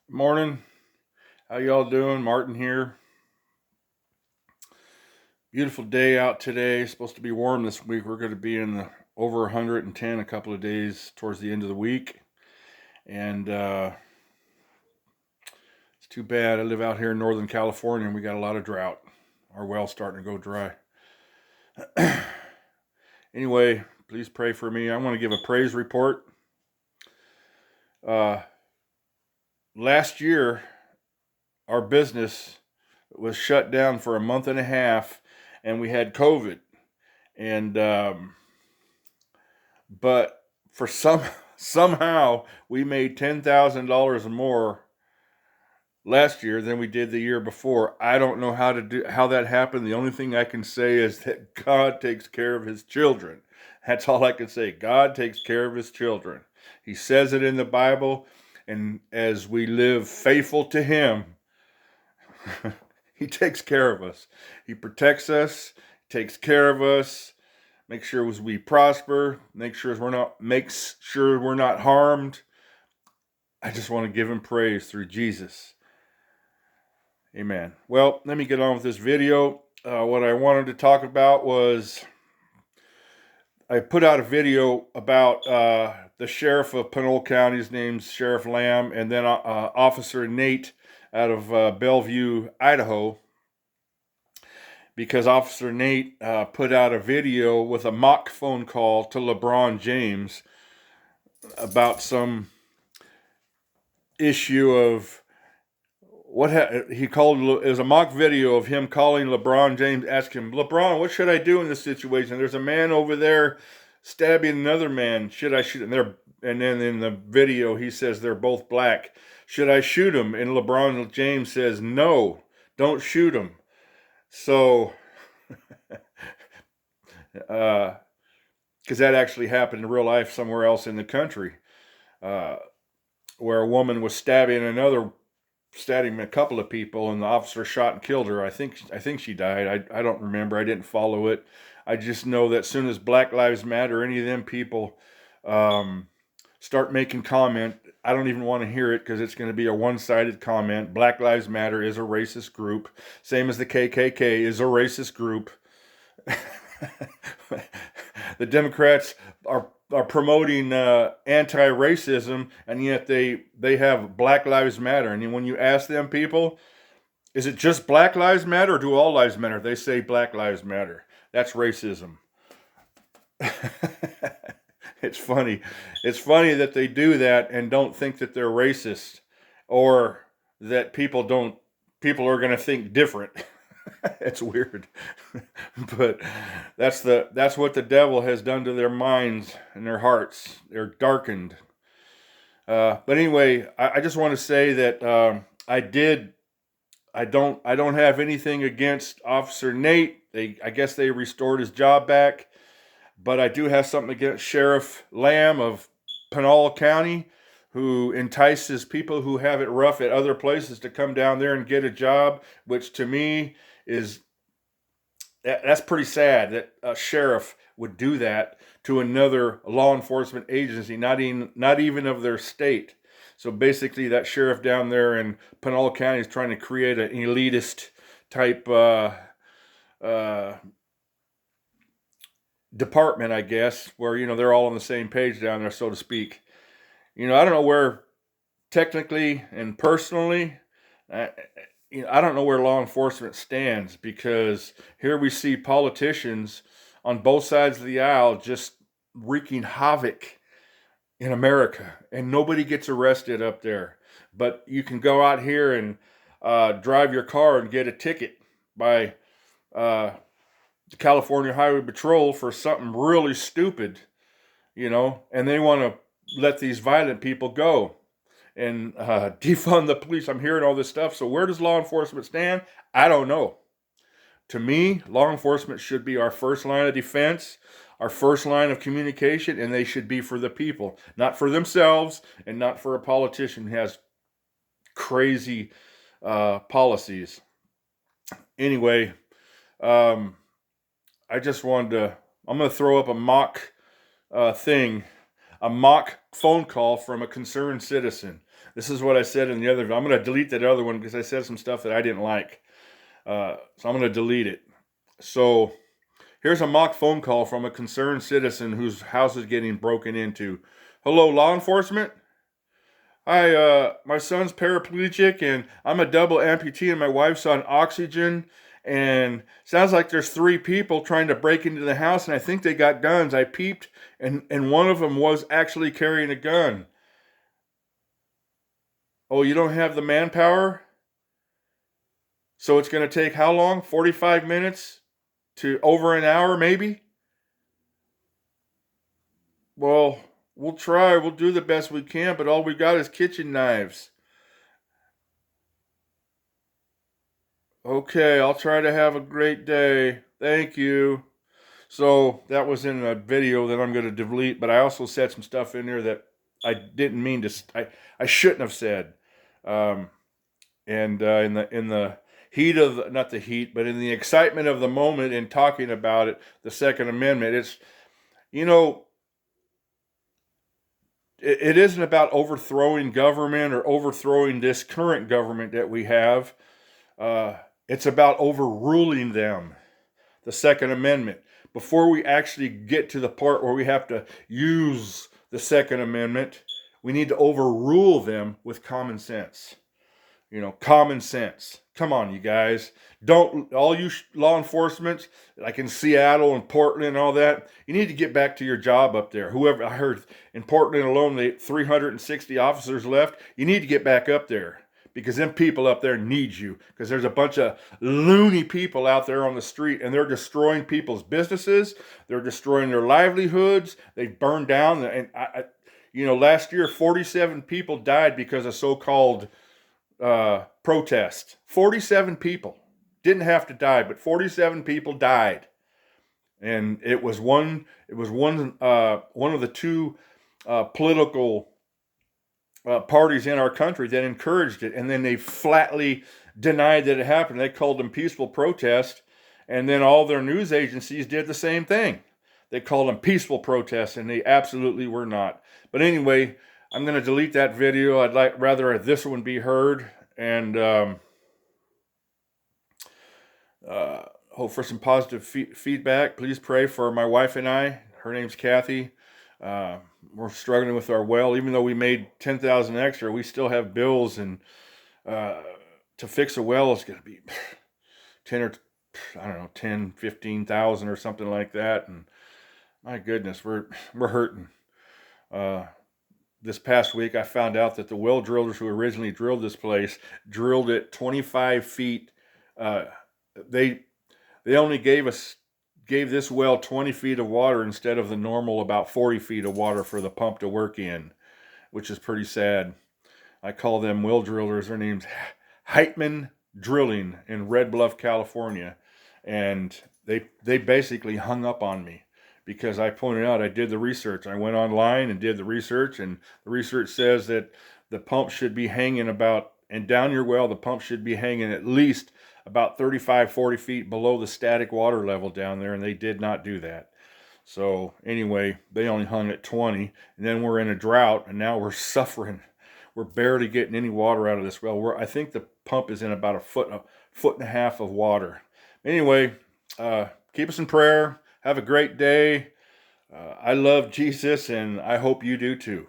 Morning. How y'all doing? Martin here. Beautiful day out today. Supposed to be warm this week. We're going to be in the over 110 a couple of days towards the end of the week. And it's too bad. I live out here in Northern California and we got a lot of drought. Our well's starting to go dry. Anyway, please pray for me. I want to give a praise report. Uh, Last year, our business was shut down for a month and a half and we had COVID. And but for somehow we made $10,000 more last year than we did the year before. I don't know how that happened. The only thing I can say is that God takes care of his children. That's all I can say. God takes care of his children. He says it in the Bible, and as we live faithful to him, he takes care of us. He protects us, takes care of us, makes sure we prosper, makes sure we're not harmed. I just want to give him praise through Jesus. Amen. Well, let me get on with this video. What I wanted to talk about was I put out a video about the sheriff of Pinal County. His name's Sheriff Lamb, and then Officer Nate out of Bellevue, Idaho, because Officer Nate put out a video with a mock phone call to LeBron James about some issue of he called. It was a mock video of him calling LeBron James, asking him, LeBron, what should I do in this situation? There's a man over there stabbing another man. Should I shoot him? And then in the video, he says they're both black. Should I shoot him? And LeBron James says, no, don't shoot him. So, because that actually happened in real life somewhere else in the country, where a woman was stabbing a couple of people, and the officer shot and killed her. I think she died. I don't remember. I didn't follow it. I just know that as soon as Black Lives Matter, any of them people start making comment, I don't even want to hear it because it's going to be a one-sided comment. Black Lives Matter is a racist group, same as the KKK is a racist group. The Democrats are promoting anti-racism, and yet they have Black Lives Matter. And when you ask them people, is it just Black Lives Matter or do all lives matter? They say Black Lives Matter. That's racism. It's funny. It's funny that they do that and don't think that they're racist, or that people are going to think different. It's weird. But that's what the devil has done to their minds and their hearts. They're darkened. But anyway, I just want to say that I don't have anything against Officer Nate. I guess they restored his job back. But I do have something against Sheriff Lamb of Pinal County, who entices people who have it rough at other places to come down there and get a job, which to me that's pretty sad that a sheriff would do that to another law enforcement agency, not even of their state. So basically, that sheriff down there in Pinal County is trying to create an elitist type department, I guess, where they're all on the same page down there, so to speak. I don't know where technically and personally. I don't know where law enforcement stands, because here we see politicians on both sides of the aisle just wreaking havoc in America, and nobody gets arrested up there. But you can go out here and drive your car and get a ticket by the California Highway Patrol for something really stupid, and they want to let these violent people go and defund the police. I'm hearing all this stuff. So where does law enforcement stand? I don't know. To me, law enforcement should be our first line of defense, our first line of communication, and they should be for the people, not for themselves, and not for a politician who has crazy policies. Anyway, I just wanted to, I'm going to throw up a mock a mock phone call from a concerned citizen. This is what I said in the other. I'm going to delete that other one because I said some stuff that I didn't like. So I'm going to delete it. So here's a mock phone call from a concerned citizen whose house is getting broken into. Hello, law enforcement? Hi, my son's paraplegic and I'm a double amputee and my wife's on oxygen. And sounds like there's 3 people trying to break into the house and I think they got guns. I peeped and one of them was actually carrying a gun. Oh, you don't have the manpower? So it's going to take how long? 45 minutes to over an hour, maybe? Well, we'll try. We'll do the best we can, but all we got is kitchen knives. Okay, I'll try to have a great day. Thank you. So that was in a video that I'm going to delete, but I also said some stuff in there that I didn't mean to. I shouldn't have said. And in the heat of not the heat, but in the excitement of the moment in talking about it, the Second Amendment, it's you know it isn't about overthrowing government or overthrowing this current government that we have. It's about overruling them. The Second Amendment. Before we actually get to the part where we have to use the Second Amendment, we need to overrule them with common sense. Common sense. Come on, you guys. Don't, all you law enforcement, like in Seattle and Portland and all that, you need to get back to your job up there. Whoever, I heard in Portland alone, they 360 officers left. You need to get back up there because them people up there need you because there's a bunch of loony people out there on the street and they're destroying people's businesses. They're destroying their livelihoods. They burned down. And, last year, 47 people died because of so-called protest. 47 people didn't have to die, but 47 people died, and it was one of the 2 political parties in our country that encouraged it, and then they flatly denied that it happened. They called them peaceful protest, and then all their news agencies did the same thing. They called them peaceful protests, and they absolutely were not. But anyway, I'm going to delete that video. I'd like rather this one be heard, and hope for some positive feedback. Please pray for my wife and I. Her name's Kathy. We're struggling with our well. Even though we made $10,000 extra, we still have bills, and to fix a well is going to be 15,000 or something like that. And my goodness, we're hurting. This past week, I found out that the well drillers who originally drilled this place drilled it 25 feet. They only gave this well 20 feet of water instead of the normal about 40 feet of water for the pump to work in, which is pretty sad. I call them well drillers. Their name's Heitman Drilling in Red Bluff, California, and they basically hung up on me. Because I pointed out I did the research. I went online and did the research, and the research says that the pump should be hanging and down your well, the pump should be hanging at least about 35, 40 feet below the static water level down there, and they did not do that. So anyway, they only hung at 20, and then we're in a drought, and now we're suffering. We're barely getting any water out of this well. I think the pump is in about a foot and a half of water. Anyway, keep us in prayer. Have a great day. I love Jesus, and I hope you do too.